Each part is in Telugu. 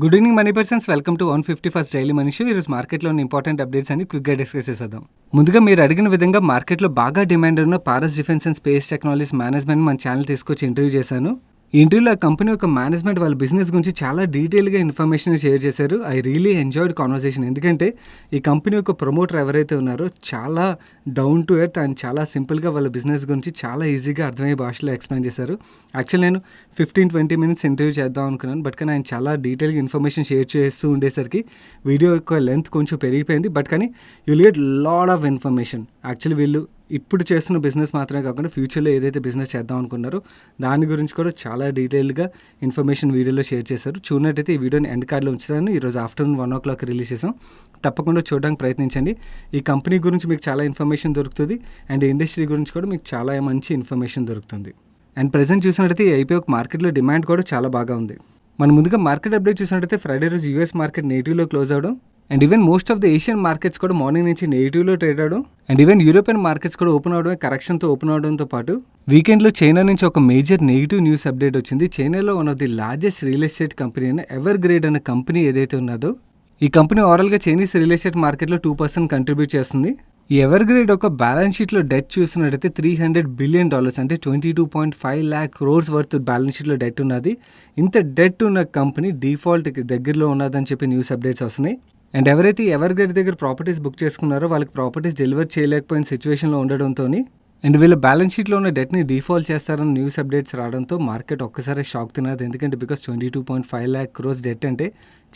Good evening money persons, welcome to 151st daily money show. ఈరోజు మార్కెట్లోని ఇంపార్టెంట్ అప్డేట్స్ అని క్విక్గా డిస్కస్ చేసేద్దాం. ముందుగా మీరు అడిగిన విధంగా మార్కెట్లో బాగా డిమాండ్ ఉన్న Paras defence and space technologies management మన ఛానల్ తీసుకొచ్చి ఇంటర్వ్యూ చేశాను. ఈ ఇంటర్వ్యూలో ఆ కంపెనీ యొక్క మేనేజ్మెంట్ వాళ్ళ బిజినెస్ గురించి చాలా డీటెయిల్గా ఇన్ఫర్మేషన్ షేర్ చేశారు. I really enjoyed conversation. ఎందుకంటే ఈ కంపెనీ యొక్క ప్రమోటర్ ఎవరైతే ఉన్నారో చాలా డౌన్ టు ఎర్త్ అండ్ చాలా సింపుల్గా వాళ్ళ బిజినెస్ గురించి చాలా ఈజీగా అర్థమయ్యే భాషలో ఎక్స్ప్లెయిన్ చేశారు. యాక్చువల్లీ నేను 15-20 మినిట్స్ ఇంటర్వ్యూ చేద్దాం అనుకున్నాను, బట్ కానీ ఆయన చాలా డీటెయిల్గా ఇన్ఫర్మేషన్ షేర్ చేస్తూ ఉండేసరికి వీడియో యొక్క లెంత్ కొంచెం పెరిగిపోయింది. బట్ కానీ you will get lot of information. Actually వీళ్ళు ఇప్పుడు చేస్తున్న బిజినెస్ మాత్రమే కాకుండా ఫ్యూచర్లో ఏదైతే బిజినెస్ చేద్దాం అనుకున్నారో దాని గురించి కూడా చాలా డీటెయిల్గా ఇన్ఫర్మేషన్ వీడియోలో షేర్ చేశారు. చూడనట్టయితే ఈ వీడియోని ఎండ్ కార్డ్లో ఉంచుతాను. ఈరోజు ఆఫ్టర్నూన్ 1 o'clock రిలీజ్ చేసాం. తప్పకుండా చూడడానికి ప్రయత్నించండి. ఈ కంపెనీ గురించి మీకు చాలా ఇన్ఫర్మేషన్ దొరుకుతుంది అండ్ ఇండస్ట్రీ గురించి కూడా మీకు చాలా మంచి ఇన్ఫర్మేషన్ దొరుకుతుంది. అండ్ ప్రెజెంట్ చూసినట్టయితే ఈ ఐపీఓ మార్కెట్లో డిమాండ్ కూడా చాలా బాగా ఉంది. మనం ముందుగా మార్కెట్ అప్డేట్ చూసినట్టయితే ఫ్రైడే రోజు యూఎస్ మార్కెట్ నెగిటివ్లో క్లోజ్ అవడం and even most of the Asian markets కూడా మార్నింగ్ నుంచి నెగిటివ్లో ట్రేడ్ అవడం అండ్ ఈవెన్ యూరోపియన్ మార్కెట్స్ కూడా ఓపెన్ అవడమే కరెక్షన్తో ఓపెన్ అవడంతో పాటు వీకెండ్లో చైనా నుంచి ఒక మేజర్ నెగిటివ్ న్యూస్ అప్డేట్ వచ్చింది. చైనాలో one of the largest real estate company అయిన ఎవర్ గ్రేడ్ అనే కంపెనీ ఏదైతే ఉన్నదో ఈ కంపెనీ ఓవరాల్గా చైనీస్ రియల్ ఎస్టేట్ మార్కెట్లో 2% కంట్రిబ్యూట్ చేస్తుంది. ఈ ఎవర్ గ్రేడ్ ఒక బ్యాలెన్స్ షీట్లో డెట్ చూసినట్టయితే $300 బిలియన్ అంటే 22.5 lakh crores వర్త్ బ్యాలెన్స్ షీట్లో డెట్ ఉన్నది. ఇంత డెట్ ఉన్న కంపెనీ డిఫాల్ట్కి దగ్గరలో ఉన్నదని చెప్పి న్యూస్ అప్డేట్స్ వస్తున్నాయి. అండ్ ఎవరైతే ఎవర్ గ్రేడ్ దగ్గర ప్రాపర్టీస్ బుక్ చేసుకున్నారో వాళ్ళకి ప్రాపర్టీస్ డెలివర్ చేయలేకపోయిన సిచ్యువేషన్లో ఉండడంతో అండ్ వీళ్ళ బ్యాలెన్స్ షీట్లో ఉన్న డెట్ని డిఫాల్ట్ చేస్తారని న్యూస్ అప్డేట్స్ రావడంతో మార్కెట్ ఒక్కసారి షాక్ తినదు. ఎందుకంటే బికాస్ 22.5 lakh crores డెట్ అంటే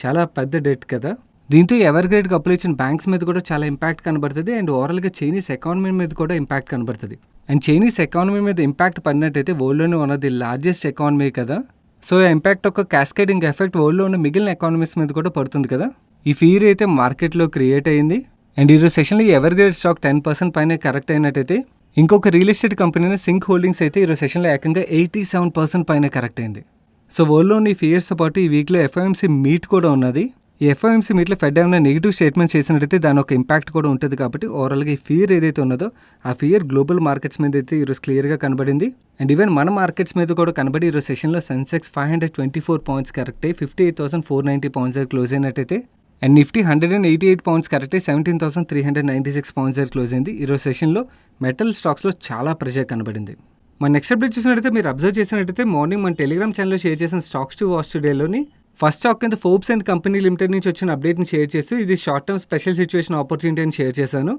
చాలా పెద్ద డెట్ కదా. దీంతో ఎవర్ గ్రేడ్కి అప్లై ఇచ్చిన బ్యాంక్స్ మీద కూడా చాలా ఇంపాక్ట్ కనబడుతుంది అండ్ ఓవరాల్గా చైనీస్ ఎకానమీ మీద కూడా ఇంపాక్ట్ కనబడుతుంది. అండ్ చైనీస్ ఎకానమీ మీద ఇంపాక్ట్ పడినట్టయితే వరల్డ్లోనే one of the largest economy కదా. సో ఆ ఇంపాక్ట్ ఒక క్యాస్కేడింగ్ ఎఫెక్ట్ వరల్డ్లో ఉన్న మిగిలిన ఎకానమీస్ మీద కూడా పడుతుంది కదా. ఈ ఫియర్ అయితే మార్కెట్లో క్రియేట్ అయ్యింది అండ్ ఈరోజు సెషన్లో ఎవర్ గ్రేడ్ స్టాక్ 10% పైన కరెక్ట్ అయినట్టయితే ఇంకొక రియల్ ఎస్టేట్ కంపెనీ అయిన సింక్ హోల్డింగ్స్ అయితే ఈరోజు సెషన్లో ఏకంగా 87% పైన కరెక్ట్ అయింది. సో వరల్డ్లో ఉన్న ఈ ఫియర్స్తో పాటు ఈ వీక్లో ఎఫ్ఓఎంసీ మీట్ కూడా ఉన్నది. ఈ ఎఫ్ఓఎంసీ మీట్లో ఫెడ్ ఏమైనా నెగిటివ్ స్టేట్మెంట్స్ చేసినట్టయితే దాని ఒక ఇంపాక్ట్ కూడా ఉంటుంది. కాబట్టి ఓవరాల్గా ఈ ఫియర్ ఏదైతే ఉన్నదో ఆ ఫియర్ గ్లోబల్ మార్కెట్స్ మీద అయితే ఈరోజు క్లియర్గా కనబడింది అండ్ ఈవెన్ మన మార్కెట్స్ మీద కూడా కనబడి ఈరోజు సెషన్లో సెన్సెక్స్ 524 పాయింట్స్ కరెక్ట్ అయ్యి 58,490 పాయింట్స్ దగ్గర క్లోజ్ అయినట్టయితే అండ్ నిఫ్టీ 188 పాయింట్స్ కరెక్ట్ అయ్యి 17,396 పాయింట్స్ దగ్గర క్లోజ్ అయింది. ఈరోజు సెషన్లో మెటల్ స్టాక్స్లో చాలా ప్రెషర్ కనబడింది. మన నెక్స్ట్ అప్డేట్ చూసినట్టయితే మీరు అబ్జర్వ్ చేసినట్టయితే మార్నింగ్ మన టెలిగ్రామ్ ఛానల్లో షేర్ చేసిన స్టాక్స్ టు వాచ్ టుడేలోని ఫస్ట్ స్టాక్ కింద ఫోర్బ్స్ అండ్ కంపెనీ లిమిటెడ్ నుంచి వచ్చిన అప్డేట్ని షేర్ చేస్తూ ఇది short term special situation opportunity అని షేర్ చేశాను.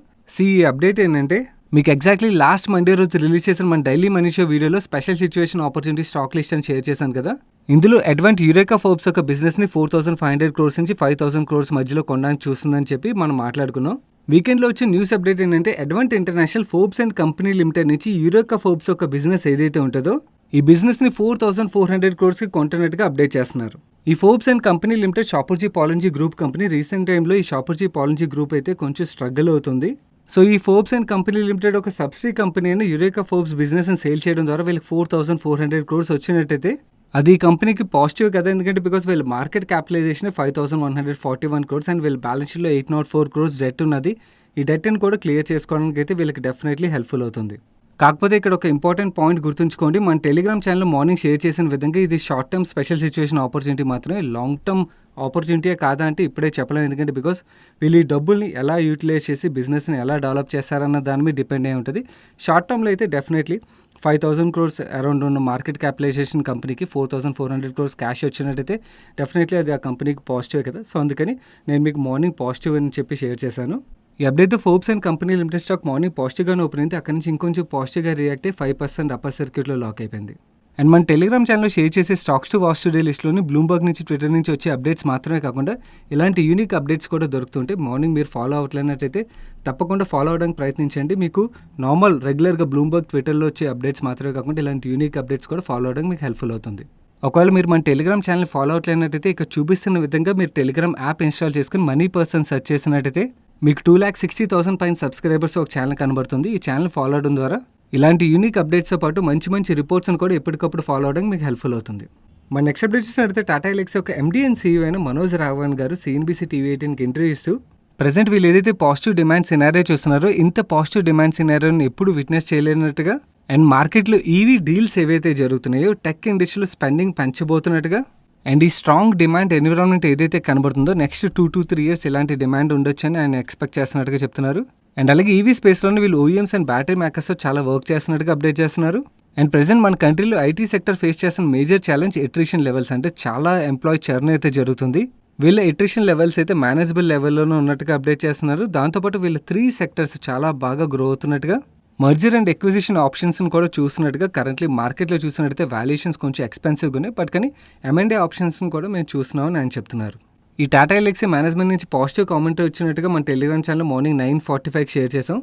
ఈ అప్డేట్ ఏంటంటే మీకు ఎగ్జాక్ట్లీ లాస్ట్ మండే రోజు రిలీజ్ చేసిన మన డైలీ మనీ షో వీడియోలో special situation opportunity stock list అని షేర్ చేశాను కదా. ఇందులో అడ్వాంట్ యూరేకా ఫోర్బ్స్ యొక్క బిజినెస్ని 4,500 crores నుంచి 5,000 crores మధ్యలో కొనడానికి చూస్తుందని చెప్పి మనం మాట్లాడుకున్నాం. వీకెండ్లో వచ్చిన న్యూస్ అప్డేట్ ఏంటంటే Advent international Forbes and company limited నుంచి యూరేకా ఫోర్బ్స్ యొక్క బిజినెస్ ఏదైతే ఉంటుందో ఈ బిజినెస్ని 4,400 crores కొంటున్నట్టుగా అప్డేట్ చేస్తున్నారు. ఈ Forbes and company limited Shapoorji Pallonji group company. Recent టైంలో ఈ షాపర్జీ పాలెంజీ గ్రూప్ అయితే కొంచెం స్ట్రగుల్ అవుతుంది. సో ఈ ఫోర్బ్స్ అండ్ కంపెనీ లిమిటెడ్ ఒక సబ్సిడీ కంపెనీ అయిన యూరేకా ఫోర్బ్స్ బిజినెస్ని సేల్ చేయడం ద్వారా వీళ్ళకి 4,400 crores వచ్చినట్టయితే అది ఈ కంపెనీకి పాజిటివ్ కదా. ఎందుకంటే బికాస్ వీళ్ళ మార్కెట్ క్యాపిటలైజేషన్ 5,141 crores అండ్ వీళ్ళ బ్యాలెన్స్ షీట్లో 804 crores డెట్ ఉన్నది. ఈ డెట్ని కూడా క్లియర్ చేసుకోవడానికి అయితే వీళ్ళకి డెఫినెట్లీ హెల్ప్ఫుల్ అవుతుంది. కాకపోతే ఇక్కడ ఒక ఇంపార్టెంట్ పాయింట్ గుర్తుంచుకోండి, మన టెలిగ్రామ్ ఛానల్లో మార్నింగ్ షేర్ చేసిన విధంగా ఇది short term special situation opportunity మాత్రమే. లాంగ్ టర్మ్ ఆపర్చునిటీయే కాదా అంటే ఇప్పుడే చెప్పలేము. ఎందుకంటే బికాస్ వీళ్ళు ఈ డబ్బుల్ని ఎలా యూటిలైజ్ చేసి బిజినెస్ని ఎలా డెవలప్ చేస్తారన్న దాని మీద డిపెండ్ అయి ఉంటుంది. షార్ట్ టర్మ్లో అయితే డెఫినెట్లీ 5,000 crores అరౌండ్ ఉన్న మార్కెట్ క్యాపిటలైజేషన్ కంపెనీకి 4,400 crores క్యాష్ వచ్చినట్టయితే డెఫినెట్లీ అది ఆ కంపెనీకి పాజిటివే కదా. సో అందుకని నేను మీకు మార్నింగ్ పాజిటివ్ అని చెప్పి షేర్ చేశాను. ఈ update Forbes and company limited stock morning పాజిటివ్గానే ఓపెన్ అయింది. అక్కడి నుంచి ఇంకొంచెం పాజిటివ్గా రియాక్ట్ అయ్యి 5% అప్పర్ సర్క్యూట్లో లాక్ అయిపోయింది. అండ్ మన టెలిగ్రామ్ ఛానల్లో షేర్ చేసే స్టాక్స్ టు వాచ్ టుడే లిస్ట్లోని బ్లూంబర్గ్ నుంచి ట్విట్టర్ నుంచి వచ్చే అప్డేట్స్ మాత్రమే కాకుండా ఇలాంటి యూనిక్ అప్డేట్స్ కూడా దొరుకుతుంటాయి. మార్నింగ్ మీరు ఫాలో అవ్వట్లేనట్టయితే తప్పకుండా ఫాలో అవడానికి ప్రయత్నించండి. మీకు నార్మల్ రెగ్యులర్గా బ్లూంబర్గ్ ట్విట్టర్లో వచ్చే అప్డేట్స్ మాత్రమే కాకుండా ఇలాంటి యూనిక్ అప్డేట్స్ కూడా ఫాలో అవడానికి మీకు హెల్ప్ఫుల్ అవుతుంది. ఒకవేళ మీరు మన టెలిగ్రామ్ ఛానల్ ఫాలో అవ్వట్లేనట్టయితే ఇక్కడ చూపిస్తున్న విధంగా మీరు టెలిగ్రామ్ యాప్ ఇన్స్టాల్ చేసుకుని మనీ పర్సన్ సెర్చ్ చేసినట్టయితే మీకు 2,60,000 పైన సబ్స్క్రైబర్స్ ఒక ఛానల్ కనబడుతుంది. ఈ ఛానల్ ఫాలో అవడం ద్వారా ఇలాంటి యూనిక్ అప్డేట్స్తో పాటు మంచి మంచి రిపోర్ట్స్ని కూడా ఎప్పటికప్పుడు ఫాలో అవడానికి మీకు హెల్ప్ఫుల్ అవుతుంది. మన నెక్స్ట్ అప్డేట్ చూసినట్టయితే టాటా ఎలక్సీ యొక్క ఎండీ అండ్ సీఈఓ అయిన మనోజ్ రాఘవన్ గారు CNBC TV18కి ఇంటర్వ్యూ ఇస్తూ ప్రజెంట్ వీళ్ళు ఏదైతే పాజిటివ్ డిమాండ్ సినారియో చూస్తున్నారో ఇంత పాజిటివ్ డిమాండ్ సినారియోని ఎప్పుడు విట్నెస్ చేయలేనట్టుగా అండ్ మార్కెట్లో ఈవీ డీల్స్ ఏవైతే జరుగుతున్నాయో టెక్ ఇండస్ట్రీలో స్పెండింగ్ పెంచబోతున్నట్టుగా అండ్ ఈ స్ట్రాంగ్ డిమాండ్ ఎన్విరాన్మెంట్ ఏదైతే కనబడుతుందో నెక్స్ట్ 2 to 3 years ఇలాంటి డిమాండ్ ఉండొచ్చని ఆయన ఎక్స్పెక్ట్ చేస్తున్నట్టుగా చెప్తున్నారు. అండ్ అలాగే ఈవీ స్పేస్లోనే వీళ్ళు ఓఈఎమ్స్ అండ్ బ్యాటరీ మేకర్స్తో చాలా వర్క్ చేస్తున్నట్టుగా అప్డేట్ చేస్తున్నారు. అండ్ ప్రెజెంట్ మన కంట్రీలో ఐటీ సెక్టర్ ఫేస్ చేస్తున్న మేజర్ ఛాలెంజ్ ఎట్రిషన్ లెవెల్స్, అంటే చాలా ఎంప్లాయీ చర్న్ అయితే జరుగుతుంది. వీళ్ళ ఎట్రిషన్ లెవెల్స్ అయితే మేనేజబుల్ లెవెల్లోనే ఉన్నట్టుగా అప్డేట్ చేస్తున్నారు. దాంతోపాటు వీళ్ళ 3 సెక్టర్స్ చాలా బాగా గ్రో అవుతున్నట్టుగా, మర్జర్ అండ్ ఎక్విజిషన్ ఆప్షన్స్ని కూడా చూస్తున్నట్టుగా కరెంట్లీ మార్కెట్లో చూసినట్టయితే వాల్యుయేషన్స్ కొంచెం ఎక్స్పెన్సివ్గా ఉన్నాయి. బట్ కానీ M&A ఆప్షన్స్ని కూడా మేము చూస్తున్నామని ఆయన చెప్తున్నారు. ఈ టాటా ఎల్ఎక్సీ మేనేజ్మెంట్ నుంచి పాజిటివ్ కామెంట్ వచ్చినట్టుగా మన టెలిగ్రామ్ ఛానల్ మార్నింగ్ 9:45 షేర్ చేసాం.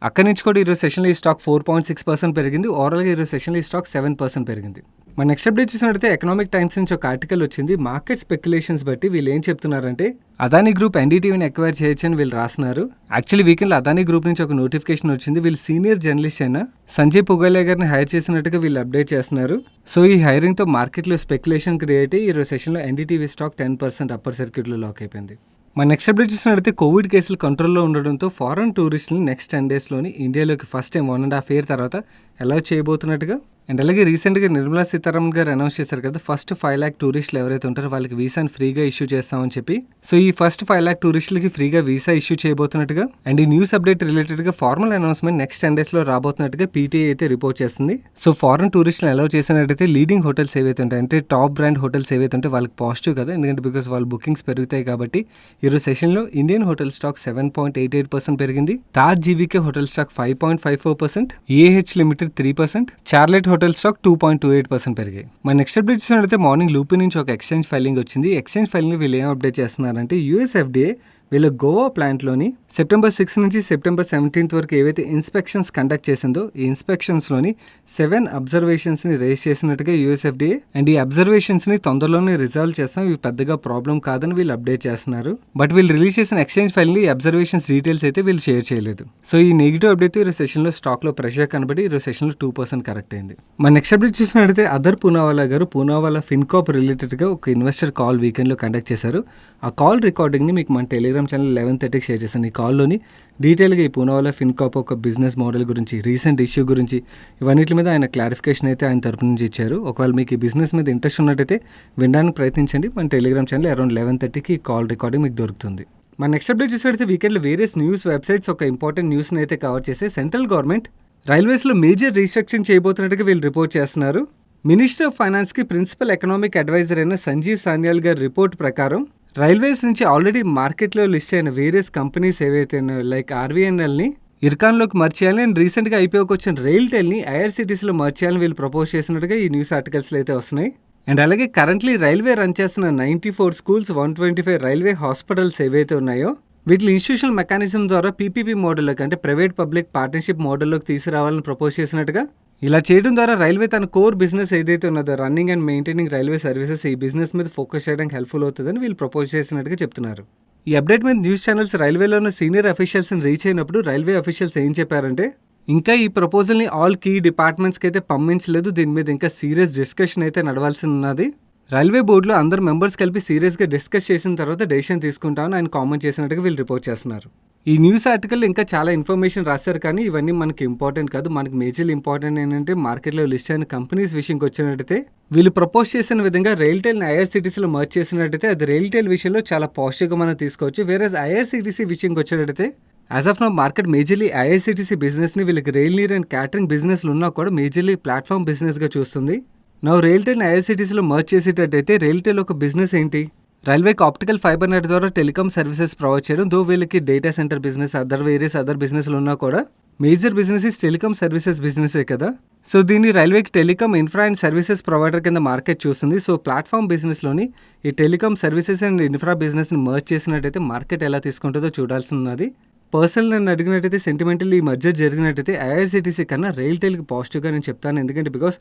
అక్కడి నుంచి కూడా ఈరోజు సెషన్లో ఈ స్టాక్ 4.6% పెరిగింది. ఓవరాల్గా ఈరోజు సెషన్లో ఈ స్టాక్ 7% పెరిగింది. మన నెక్స్ట్ అప్డేట్ చూసినట్టయితే ఎకనామిక్ టైమ్స్ నుంచి ఒక ఆర్టికల్ వచ్చింది. మార్కెట్ స్పెక్యులేషన్స్ బట్టి వీళ్ళు ఏం చెప్తున్నారంటే అదానీ గ్రూప్ ఎన్డీటీవీని ఎక్వైర్ చేయొచ్చని వీళ్ళు రాస్తున్నారు. యాక్చువల్లీ వీకెండ్లో అదానీ గ్రూప్ నుంచి ఒక నోటిఫికేషన్ వచ్చింది. వీళ్ళు సీనియర్ జర్నలిస్ట్ అయిన సంజయ్ పుగాలే గారిని హైర్ చేసినట్టుగా వీళ్ళు అప్డేట్ చేస్తున్నారు. సో ఈ హైరింగ్తో మార్కెట్లో స్పెక్యులేషన్ క్రియేట్ అయ్యి ఈరోజు సెషన్లో ఎన్డీటీవీ స్టాక్ 10% అప్పర్ సర్క్యూట్లో లాక్ అయిపోయింది. మన నెక్స్ట్ అప్డేట్ చూసినట్టయితే కోవిడ్ కేసులు కంట్రోల్లో ఉండడంతో ఫారెన్ టూరిస్టులు నెక్స్ట్ 10 daysలోని ఇండియాలోకి ఫస్ట్ టైం 1.5 year తర్వాత అలౌ చేయబోతున్నట్టుగా. అండ్ అలాగే రీసెంట్గా నిర్మలా సీతారామన్ గారు అనౌన్స్ చేశారు కదా, ఫస్ట్ 5 lakh టూరిస్టులు ఎవరైతే ఉంటారో వాళ్ళకి వీసాని ఫ్రీగా ఇష్యూ చేస్తామని చెప్పి. సో ఈ ఫస్ట్ 5 lakh టూరిస్టులకి ఫ్రీగా వీసా ఇష్యూ చేయబోతున్నట్టుగా. అండ్ ఈ న్యూస్ అప్డేట్ రిలేటెడ్గా ఫార్మల్ అనౌన్స్మెంట్ నెక్స్ట్ 10 daysలో రాబోతున్నట్టుగా పీటీఐ అయితే రిపోర్ట్ చేస్తుంది. సో ఫారెన్ టూరిస్టులు అలౌ చేసినట్టయితే లీడింగ్ హోటల్స్ ఏవైతే ఉంటాయి, అంటే టాప్ బ్రాండ్ హోటల్స్ ఏవైతే ఉంటాయి వాళ్ళకి పాజిటివ్ కదా, ఎందుకంటే బికాస్ వాళ్ళ బుకింగ్స్ పెరుగుతాయి కాబట్టి. ఈరోజు సెషన్లో ఇండియన్ హోటల్ స్టాక్ 7.88% పెరిగింది. Taj GVK hotel stock 5.54%, AH limited 3%, Charlotte hotel stock 2.28% పెరిగాయి. మన నెక్స్ట్ అప్డేట్ చూసినట్లయితే మార్నింగ్ లూపీ నుంచి ఒక ఎక్స్చేంజ్ ఫైలింగ్ వచ్చింది. ఎక్స్చేంజ్ ఫైలింగ్ వీళ్ళు ఏం అప్డేట్ చేస్తున్నారంటే యూఎస్ ఎఫ్డీఏ వీళ్ళ గోవా ప్లాంట్లోని September 6 నుంచి September 17 వరకు ఏవైతే ఇన్స్పెక్షన్స్ కండక్ట్ చేసిందో ఈ ఇన్స్పెక్షన్స్లోని 7 అబ్జర్వేషన్స్ని రేస్ చేసినట్టుగా యూఎస్ఎఫ్డీఏ. అండ్ ఈ అబ్జర్వేషన్స్ని తొందరలోనే రిజాల్వ్ చేస్తాం, ఇవి పెద్దగా ప్రాబ్లం కాదని వీళ్ళు అప్డేట్ చేస్తున్నారు. బట్ వీళ్ళు రిలీజ్ చేసిన ఎక్స్చేంజ్ ఫైల్ని ఈ అబ్జర్వేషన్స్ డీటెయిల్స్ అయితే వీళ్ళు షేర్ చేయలేదు. సో ఈ నెగిటివ్ అప్డేట్ ఈరోజు సెషన్లో స్టాక్లో ప్రెషర్ కనబడి ఈరోజు సెషన్లో 2% కరెక్ట్ అయింది. మన నెక్స్ట్ అప్డేట్ చూసినట్టయితే అదర్ పూనావాలా గారు పూనావాలా ఫిన్కాప్ రిలేటెడ్గా ఒక ఇన్వెస్టర్ కాల్ వీకెండ్లో కండక్ట్ చేశారు. ఆ కాల్ రికార్డింగ్ని మీకు మన టెలిగ్రామ్ ఛానల్ 11:30కి షేర్ చేశాను. ఈ కాల్లోని డీటెయిల్గా ఈ పూనావాలా ఫిన్కాప్ ఒక బిజినెస్ మోడల్ గురించి, రీసెంట్ ఇష్యూ గురించి, ఇవన్నిటి మీద ఆయన క్లారిఫికేషన్ అయితే ఆయన తరపు నుంచి ఇచ్చారు. ఒకవేళ మీకు ఈ బిజినెస్ మీద ఇంట్రెస్ట్ ఉన్నట్టయితే వినడానికి ప్రయత్నించండి. మన టెలిగ్రామ్ ఛానల్ అరౌండ్ 11:30కి కాల్ రికార్డింగ్ మీకు దొరుకుతుంది. మన నెక్స్ట్ అప్డేట్ చూసినట్టయితే వీకెండ్లో వేరియస్ న్యూస్ వెబ్సైట్స్ ఒక ఇంపార్టెంట్ న్యూస్ని అయితే కవర్ చేసి సెంట్రల్ గవర్నమెంట్ రైల్వేస్లో మేజర్ రీస్ట్రక్చరింగ్ చేయబోతున్నట్టుగా వీళ్ళు రిపోర్ట్ చేస్తున్నారు. మినిస్టర్ ఆఫ్ ఫైనాన్స్కి ప్రిన్సిపల్ ఎకనామిక్ అడ్వైజర్ అయిన సంజీవ్ సాన్యాల్ గారి రిపోర్ట్ ప్రకారం రైల్వేస్ నుంచి ఆల్రెడీ మార్కెట్లో లిస్ట్ అయిన వేరియస్ కంపెనీస్ ఏవైతే లైక్ ఆర్వీఎన్ఎల్ని ఇర్కాన్లోకి మర్చ్ చేయాలని అండ్ రీసెంట్గా ఐపీఓకి వచ్చిన రైల్టెల్ని ఐఆర్సీటీసీలో మర్చ్ చేయాలని వీళ్ళు ప్రపోజ్ చేసినట్టుగా ఈ న్యూస్ ఆర్టికల్స్లో అయితే వస్తున్నాయి. అండ్ అలాగే కరెంట్లీ రైల్వే రన్ చేస్తున్న 94 schools, 125 రైల్వే హాస్పిటల్స్ ఏవైతే ఉన్నాయో వీటిని ఇన్స్టిట్యూషనల్ మెకానిజం ద్వారా పీపీపీ మోడల్లోకి, అంటే ప్రైవేట్ పబ్లిక్ పార్ట్నర్షిప్ మోడల్లోకి తీసుకురావాలని ప్రపోజ్ చేసినట్టుగా. ఇలా చేయడం ద్వారా రైల్వే తన కోర్ బిజినెస్ ఏదైతే ఉన్నదో running and maintaining railway services, ఈ బిజినెస్ మీద ఫోకస్ చేయడానికి హెల్ప్ఫుల్ అవుతుందని వీళ్ళు ప్రపోజ్ చేసినట్టుగా చెప్తున్నారు. ఈ అప్డేట్ మీద న్యూస్ ఛానల్స్ రైల్వేలో ఉన్న సీనియర్ అఫీషియల్స్ని రీచ్ అయినప్పుడు రైల్వే అఫీషియల్స్ ఏం చెప్పారంటే ఇంకా ఈ ప్రపోజల్ని ఆల్ కీ డిపార్ట్మెంట్స్కి అయితే పంపించలేదు, దీని మీద ఇంకా సీరియస్ డిస్కషన్ అయితే నడవాల్సి ఉన్నది. రైల్వే బోర్డులో అందరు మెంబర్స్ కలిపి సీరియస్గా డిస్కస్ చేసిన తర్వాత డెసిషన్ తీసుకుంటామని ఆయన కామెంట్ చేసినట్టుగా వీళ్ళు రిపోర్ట్ చేస్తున్నారు. ఈ న్యూస్ ఆర్టికల్ ఇంకా చాలా ఇన్ఫర్మేషన్ రాశారు, కానీ ఇవన్నీ మనకి ఇంపార్టెంట్ కాదు. మనకి మేజర్లీ ఇంపార్టెంట్ ఏంటంటే మార్కెట్లో లిస్ట్ అయిన కంపెనీస్ విషయంకి వచ్చినట్టయితే వీళ్ళు ప్రపోజ్ చేసిన విధంగా రైల్టెల్ని ఐఆర్సీటీసీలో మర్చ్ చేసినట్టయితే అది రైల్టెల్ విషయంలో చాలా పాజిటివ్గా మనం తీసుకోవచ్చు. వేరే ఐఆర్సీటీసీ విషయంకి వచ్చినట్టయితే as of now market majorly IRCTC బిజినెస్ని వీళ్ళకి రైల్ నీర్ అండ్ క్యాటరింగ్ బిజినెస్లు ఉన్నా కూడా మేజర్లీ ప్లాట్ఫామ్ బిజినెస్గా చూస్తుంది. నా రైల్టెల్ని ఐఆర్సీటీసీలో మర్చ్ చేసేటట్టయితే రైల్టెల్ ఒక బిజినెస్ ఏంటి, రైల్వేకి ఆప్టికల్ ఫైబర్ నెట్ ద్వారా టెలికాం సర్వీసెస్ ప్రొవైడ్ చేయడం. దో వీళ్ళకి data centre business, various other బిజినెస్లు ఉన్నా కూడా major business is telecom services బిజినెసే కదా. సో దీన్ని రైల్వేకి telecom infra and services provider కింద మార్కెట్ చూస్తుంది. సో ప్లాట్ఫామ్ బిజినెస్లోని ఈ టెలికాం సర్వీసెస్ అండ్ ఇన్ఫ్రా బిజినెస్ని మర్చ్ చేసినట్టయితే మార్కెట్ ఎలా తీసుకుంటుందో చూడాల్సి ఉన్నది. పర్సనల్ నన్ను అడిగినట్టయితే సెంటిమెంటల్లీ ఈ మధ్య జరిగినట్టయితే ఐఆర్సీటీసీ కన్నా రైల్టెల్కి పాజిటివ్గా నేను చెప్తాను. ఎందుకంటే బికాస్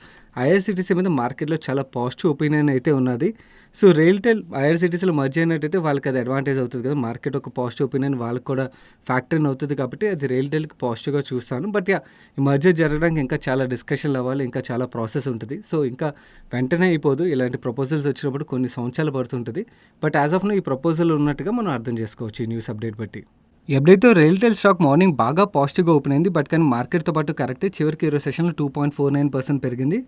ఐఆర్సీటీసీ మీద మార్కెట్లో చాలా పాజిటివ్ ఒపీనియన్ అయితే ఉన్నది. సో రైల్టెల్ ఐఆర్సీటీసీలో మర్జ్ అయినట్టయితే వాళ్ళకి అది అడ్వాంటేజ్ అవుతుంది కదా, మార్కెట్ ఒక పాజిటివ్ ఒపీనియన్ వాళ్ళకి కూడా ఫ్యాక్టర్ ఇన్ అవుతుంది కాబట్టి అది రైల్టెల్కి పాజిటివ్గా చూస్తాను. బట్ ఈ మధ్య జరగడానికి ఇంకా చాలా డిస్కషన్లు అవ్వాలి, ఇంకా చాలా ప్రాసెస్ ఉంటుంది. సో ఇంకా వెంటనే అయిపోదు, ఇలాంటి ప్రపోజల్స్ వచ్చినప్పుడు కొన్ని సంవత్సరాలు పడుతుంటుంది. బట్ యాజ్ ఆఫ్ నో ఈ ప్రపోజల్ ఉన్నట్టుగా మనం అర్థం చేసుకోవచ్చు ఈ న్యూస్ అప్డేట్ బట్టి. ఎప్పుడైతే రైల్టెల్ స్టాక్ మార్నింగ్ బాగా పాజిటివ్గా ఓపెన్ అయింది, బట్ కానీ మార్కెట్తో పాటు కరెక్టే చివరికి ఈరోజు సెషన్లో 2.49% పెరిగింది.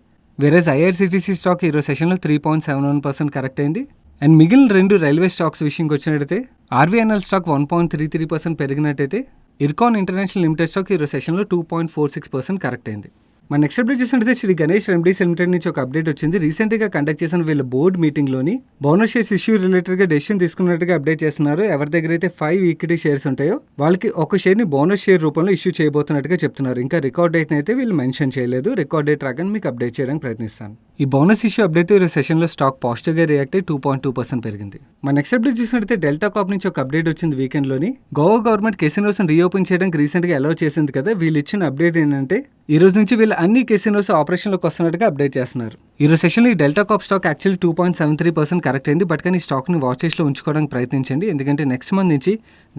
వెరస్ ఐఆర్సిటీసీ స్టాక్ ఈరోజు సెషన్లో 3.71% కరెక్ట్ అయింది. అండ్ మిగిలిన 2 రైల్వే స్టాక్స్ విషయంకి వచ్చినట్టయితే ఆర్వీఎన్ఎల్ స్టాక్ 1.33% పెరిగినట్టయితే ఇర్కాన్ ఇంటర్నేషనల్ లిమిటెడ్ స్టాక్ ఈరోజు సెషన్లో 2.46% కరెక్ట్ అయింది. మన నెక్స్ట్ అప్డేట్ చూసినట్టయితే శ్రీ గణేష్ రెమెడీస్ లిమిటెడ్ నుంచి ఒక అప్డేట్ వచ్చింది. రీసెంట్గా కండక్ట్ చేసిన వీళ్ళ బోర్డు మీటింగ్లోని బోనస్ షేర్స్ ఇష్యూ రిలేటెడ్గా డెసిషన్ తీసుకున్నట్టుగా అప్డేట్ చేస్తున్నారు. ఎవరి దగ్గర అయితే 5 ఈక్విటీ షేర్స్ ఉంటాయో వాళ్ళకి ఒక షేర్ని బోనస్ షేర్ రూపంలో ఇష్యూ చేయబోతున్నట్టుగా చెప్తున్నారు. ఇంకా రికార్డ్ డేట్ అయితే వీళ్ళు మెన్షన్ చేయలేదు. రికార్డ్ డేట్ రాగానే మీకు అప్డేట్ చేయడానికి ప్రయత్నిస్తాను. ఈ బోనస్ ఇష్యూ అప్డేట్ ఈరోజు సెషన్లో స్టాక్ పాజిటివ్గా రియాక్ట్ అయ్యి 2.2% పెరిగింది. మన నెక్స్ట్ అప్డేట్ చూసినట్టయితే డెల్టా కాప్ నుంచి ఒక అప్డేట్ వచ్చింది వీకెండ్లోని. గోవా గవర్నమెంట్ కెసినోస్ రీఓపెన్ చేయడానికి రీసెంట్గా అలౌ చేసింది కదా. వీళ్ళు ఇచ్చిన అప్డేట్ ఏంటంటే ఈ రోజు నుంచి వీళ్ళు అన్ని కెసినోస్ ఆపరేషన్లోకి వస్తున్నట్టుగా అప్డేట్ చేస్తున్నారు. ఈ రోజు సెషన్లో ఈ Delta Cap stock actually 2.73% correct అయింది. బట్ కానీ ఈ స్టాక్ని వాచ్ లిస్ట్లో ఉంచుకోవడానికి ప్రయత్నించండి. ఎందుకంటే నెక్స్ట్ మంత్ నుంచి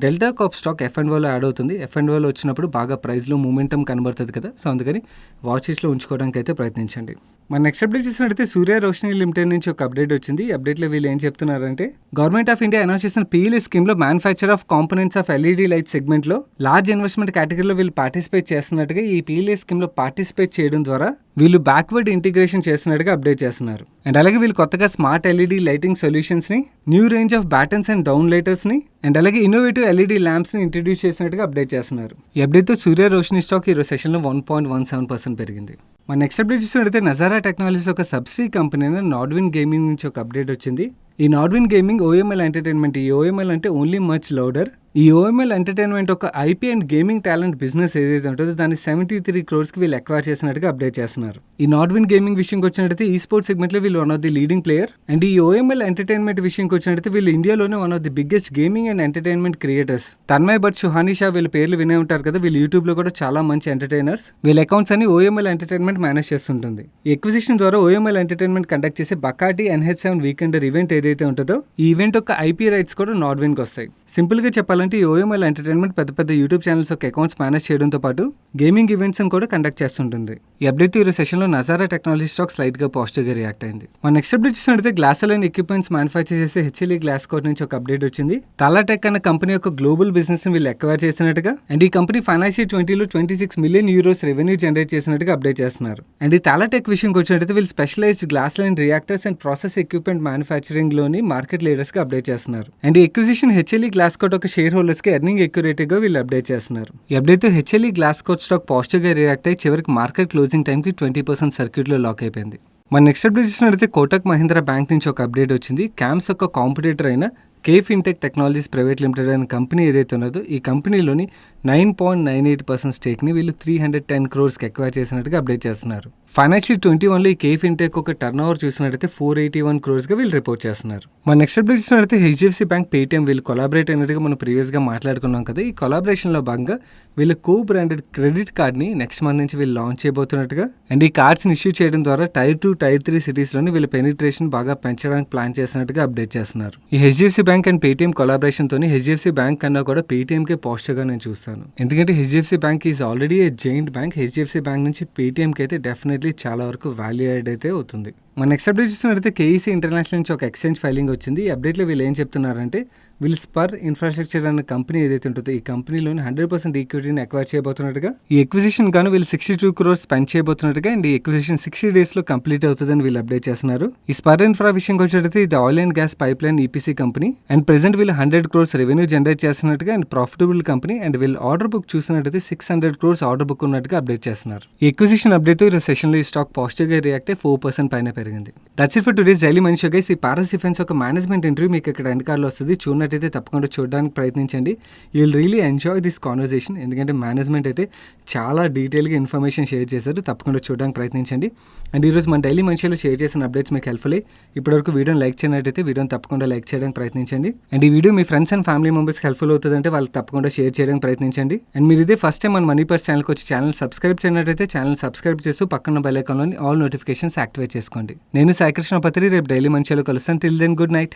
డెల్టా కాప్ స్టాక్ F&Oలో యాడ్ అవుతుంది. F&Oలో వచ్చినప్పుడు బాగా ప్రైస్లో మూమెంటం కనబడుతుంది కదా. సో అందుకని వాచ్ లిస్ట్లో ఉంచుకోవడానికి అయితే ప్రయత్నించండి. మన నెక్స్ట్ అప్డేట్ చూసినట్టయితే సూర్య రోషిని లిమిటెడ్ నుంచి ఒక అప్డేట్ వచ్చింది. ఈ అప్డేట్లో వీళ్ళు ఏం చెప్తున్నారంటే గవర్నమెంట్ ఆఫ్ ఇండియా అనౌన్స్ చేసిన PLI స్కీమ్లో manufacture of components of LED light సెగ్మెంట్లో లార్జ్ ఇన్వెస్ట్మెంట్ కేటగిరీలో వీళ్ళు పార్టిసిపేట్ చేస్తున్నట్టుగా ఈ PLI స్కీమ్లో పార్టిసిపేట్ చేయడం ద్వారా వీళ్ళు బ్యాక్వర్డ్ ఇంటిగ్రేషన్ చేస్తున్నట్టుగా అప్డేట్ చేస్తున్నారు. అండ్ అలాగే వీళ్ళు కొత్తగా స్మార్ట్ LED లైటింగ్ సొల్యూషన్స్ని, new range of battens and down లైటర్స్ని అండ్ అలాగే ఇన్నోవేటివ్ LED ల్యాంప్స్ని ఇంట్రడ్యూస్ చేసినట్టుగా అప్డేట్ చేస్తున్నారు. ఈ అప్డేట్తో సూర్య రోషిని స్టాక్ ఈరోజు సెషన్లో 1.17% పెరిగింది. మన నెక్స్ట్ అప్డేట్ చూసినట్టయితే నజారా టెక్నాలజీస్ ఒక సబ్సిడీ కంపెనీ అయిన నార్డ్విన్ గేమింగ్ నుంచి ఒక అప్డేట్ వచ్చింది. ఈ నార్డ్విన్ గేమింగ్ OML ఎంటర్టైన్మెంట్, ఈ OML అంటే ఓన్లీ మచ్ లౌడర్. ఈ OML ఎంటర్టైన్మెంట్ ఒక IP and gaming talent business ఏదైతే ఉంటుందో దాన్ని 73 crores వీళ్ళు ఎక్వైర్ చేసినట్టుగా అప్డేట్ చేస్తున్నారు. ఈ నార్డ్విన్ గేమింగ్ విషయంకి వచ్చినట్టయితే ఈ స్పోర్ట్స్ సెగ్మెంట్లో వీళ్ళు one of the leading player. And ఈ OML ఎంటర్టైన్మెంట్ విషయంకి వచ్చినట్టయితే వీళ్ళు ఇండియాలోనే one of the biggest gaming and entertainment creators. Tanmay Bhatt, Suhani Shah వీళ్ళ పేర్లు వినే ఉంటారు కదా. వీళ్ళు యూట్యూబ్లో కూడా చాలా మంచి ఎంటర్టైనర్స్. వీళ్ళ అకౌంట్స్ అని OML ఎంటర్టైన్మెంట్ మేనేజ్ చేస్తుంటుంది. ఈ ఎక్విజిషన్ ద్వారా OML ఎంటర్టైన్మెంట్ కండక్ట్ చేసే బకాటి NH7 వీకెండర్ ఈవెంట్ ఏదైతే ఉంటుందో ఈ ఈవెంట్ యొక్క IP రైట్స్ కూడా నార్డ్విన్కి వస్తాయి. సింపుల్గా చెప్పాలంటే ఈ OML ఎంటర్టైన్మెంట్ పెద్ద పెద్ద యూట్యూబ్ ఛానల్స్ యొక్క అకౌంట్స్ మేనేజ్ చేయడంతో పాటు గేమింగ్ ఈవెంట్స్ కూడా కండక్ట్ చేస్తుంటుంది. ఈ అప్డేట్ ఈరోజు సెషన్లో నజారా టెక్నాలజీ స్టాక్ స్లైట్గా పాజిటివ్గా రియాక్ట్ అయింది. మన నెక్స్ట్ అప్డేట్ చూసినట్టయితే గ్లాస్ లైన్ ఎక్విప్మెంట్స్ మ్యానుఫ్యాక్చర్ చేసే HLE గ్లాస్ కోట్ నుంచి ఒక అప్డేట్ వచ్చింది. టాలాటెక్ అన్న కంపెనీ యొక్క గ్లోబల్ బిజినెస్ ని వీళ్ళు ఎక్వైర్ చేసినట్టుగా అండ్ ఈ కంపెనీ ఫైనాన్షియల్ 2020లో 26 మిలియన్ యూరోస్ రెవెన్యూ జనరేట్ చేసినట్టుగా అప్డేట్ చేస్తున్నారు. అండ్ ఈ టాలాటెక్ విషయంకి వచ్చినట్టయితే వీళ్ళు specialised glass line reactors and process equipment manufacturing లోని మార్కెట్ లీడర్స్ గా అప్డేట్ చేస్తున్నారు. అండ్ ఈ ఎక్విజిషన్ HLE గ్లాస్ కోట్ ఒక షేర్ హోల్డర్స్ కి ఎర్నింగ్ ఎక్యురేటివ్ గా వీళ్ళు అప్డేట్ చేస్తున్నారు. ఈ అప్డేట్ తో HLE Glascoat stock positive గా రియాక్ట్ అయ్యి చివరికి మార్కెట్ క్లోజింగ్ టైం కి 20% సర్క్యూట్ లో లాక్ అయిపోయింది. మన నెక్స్ట్ అప్డేట్ చూసినట్లయితే కోటక్ మహీంద్రా బ్యాంక్ నుంచి ఒక అప్డేట్ వచ్చింది. క్యామ్స్ యొక్క కాంపిటీటర్ అయిన K-Fintech టెక్నాలజీస్ ప్రైవేట్ లిమిటెడ్ అనే కంపెనీ ఏదైతే ఉన్నదో ఈ కంపెనీలోని 9.98% స్టేక్ని వీళ్ళు 310 crores ఎక్వైర్ చేసినట్టుగా అప్డేట్ చేస్తున్నారు. ఫైనాన్షియల్ 21లో ఈ K-Fintech ఒక టర్న్ ఓవర్ చూసినట్టయితే 481 crores వీళ్ళు రిపోర్ట్ చేస్తున్నారు. మన నెక్స్ట్ అప్డేట్ చూసినట్టయితే HDFC బ్యాంక్ పేటిఎం వీళ్ళు కొలాబరేట్ అయినట్టుగా మనం ప్రీవియస్గా మాట్లాడుకున్నాం కదా. ఈ కొలాబరేషన్లో భాగంగా వీళ్ళు బ్రాండెడ్ క్రెడిట్ కార్డ్ని నెక్స్ట్ మంత్ నుంచి వీళ్ళు లాంచ్ చేయబోతున్నట్టుగా అండ్ ఈ కార్డ్స్ని ఇష్యూ చేయడం ద్వారా Tier 2, Tier 3 సిటీస్లోని వీళ్ళ పెనిట్రేషన్ బాగా పెంచడానికి ప్లాన్ చేసినట్టుగా అప్డేట్ చేస్తున్నారు. ఈ HDFC bank and Paytm collaboration తోని HDFC బ్యాంక్ కన్నా కూడా పేటిఎంకే పాజిటివ్గా నేను చూస్తాను. ఎందుకంటే HDFC bank is already A giant bank. HDFC bank నుంచి పేటిఎంకి అయితే డెఫినెట్లీ చాలా వరకు వాల్యూ యాడ్ అయితే అవుతుంది. మన నెక్స్ట్ అప్డేట్ చూస్తున్నట్టయితే KEC ఇంటర్నేషనల్ నుంచి ఒక ఎక్స్చేంజ్ ఫైలింగ్ వచ్చింది. ఈ అప్డేట్లో వీళ్ళు ఏం చెప్తున్నారంటే వీళ్ళు స్పర్ ఇన్ఫ్రాస్ట్రక్చర్ అనే కంపెనీ ఏదైతే ఉంటుందో ఈ కంపెనీలోని 100% ఈక్విటీని ఎక్వైర్ చేయబోతున్నట్టుగా ఈ ఎక్విజిషన్ గాను వీళ్ళు 62 crores స్పెండ్ చేయబోతున్నట్టుగా అండ్ ఈ ఎక్విజిషన్ 60 daysలో కంప్లీట్ అవుతుందని వీళ్ళు అప్డేట్ చేస్తున్నారు. ఈ స్పర్ ఇన్ఫ్రా విషయంకి వచ్చేటైతే ఇది oil and gas pipe line EPC company and present వీళ్ళు 100 crores రెవెన్యూ జనరేట్ చేస్తున్నట్టుగా అండ్ ప్రాఫిటబుల్ కంపెనీ అండ్ వీళ్ళు ఆర్డర్ బుక్ చూసినట్టయితే 600 crores ఆర్డర్ బుక్ ఉన్నట్టుగా అప్డేట్ చేస్తున్నారు. ఈ ఎక్విజిషన్ అప్డేట్ ఈరోజు సెషన్లో ఈ స్టాక్ పాజిటివ్గా రియాక్ట్ అయ్యి 4% పైన పెరిగింది. That's it for today's daily money show guys. ఈ పారస్ డిఫెన్స్ ఒక మేనేజ్మెంట్ ఇంటర్వ్యూ మీకు ఇక్కడ ఎండ్ కార్డ్లో వస్తుంది. చూడనట్టయితే తప్పకుండా చూడడానికి ప్రయత్నించండి. You will really enjoy this conversation. ఎందుకంటే మేనేజ్మెంట్ అయితే చాలా డీటెయిల్గా ఇన్ఫర్మేషన్ షేర్ చేశారు. తప్పకుండా చూడడానికి ప్రయత్నించండి. అండ్ ఈరోజు మన డైలీ మనీ షోలో షేర్ చేసిన అప్డేట్స్ మీకు హెల్ప్ఫుల్ అయ్యి ఇప్పటివరకు వీడియోని లైక్ చేయనట్టయితే వీడియోని తప్పకుండా లైక్ చేయడానికి ప్రయత్నించండి. అండ్ ఈ video me friends and family మెంబర్స్కి హెల్ప్ఫుల్ అవుతుందంటే వాళ్ళకి తప్పకుండా షేర్ చేయడానికి ప్రయత్నించండి. అండ్ మీరు ఇదే ఫస్ట్ టైం మన మనీ పర్స్ ఛానల్కి వచ్చి ఛానల్ సబ్స్క్రైబ్ చేయనట్టయితే ఛానల్ సబ్స్క్రైబ్ చేస్తూ పక్కన బెల్ ఐకాన్లోని ఆల్ నోటిఫికేషన్స్ యాక్టివేట్ చేసుకోండి. నేను సాయి కృష్ణ పత్రి. రేపు డైలీ మనీ షోలో కలుస్తాను. Till then good night.